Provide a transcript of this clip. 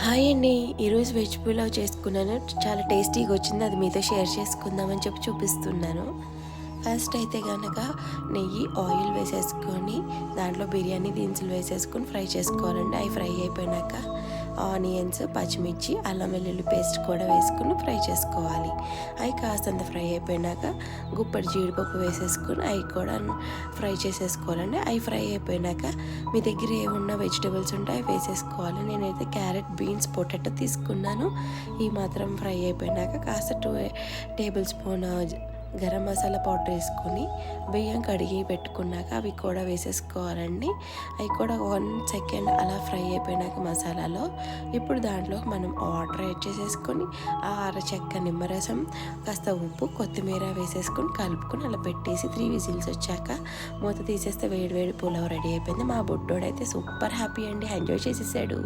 Hi అండి. ఈరోజు veg pulao చేసుకున్నాను. చాలా టేస్టీగా వచ్చింది. అది మీతో షేర్ చేసుకుందామని చెప్పి చూపిస్తున్నాను. ఫస్ట్ అయితే కనుక నెయ్యి, ఆయిల్ వేసేసుకొని దాంట్లో బిర్యానీ దినుసులు వేసేసుకొని ఫ్రై చేసుకోవాలండి. అవి ఫ్రై అయిపోయినాక ఆనియన్స్, పచ్చిమిర్చి, అల్లం వెల్లుల్లి పేస్ట్ కూడా వేసుకుని ఫ్రై చేసుకోవాలి. అవి కాస్తంత ఫ్రై అయిపోయినాక గుప్పెడు జీడిపప్పు వేసేసుకొని అవి కూడా ఫ్రై చేసేసుకోవాలండి. అవి ఫ్రై అయిపోయినాక మీ దగ్గర ఏమున్న వెజిటేబుల్స్ ఉంటే అవి వేసేసుకోవాలి. నేనైతే క్యారెట్, బీన్స్, పొటాటో తీసుకున్నాను. ఈ మాత్రం ఫ్రై అయిపోయినాక కాస్త 2 table spoon garam masala powder వేసుకొని బియ్యం కడిగి పెట్టుకున్నాక అవి కూడా వేసేసుకోవాలండి. అవి కూడా 1 సెకండ్ అలా ఫ్రై అయిపోయినాక మసాలాలో ఇప్పుడు దాంట్లో మనం వాటర్ యాడ్ చేసేసుకొని ఆ అరచెక్క నిమ్మరసం, కాస్త ఉప్పు, కొత్తిమీర వేసేసుకొని కలుపుకొని అలా పెట్టేసి 3 విజిల్స్ వచ్చాక మూత తీసేస్తే వేడి వేడి పులావ్ రెడీ అయిపోయింది. మా బుడ్డోడైతే సూపర్ హ్యాపీ అండి, ఎంజాయ్ చేసేసాడు.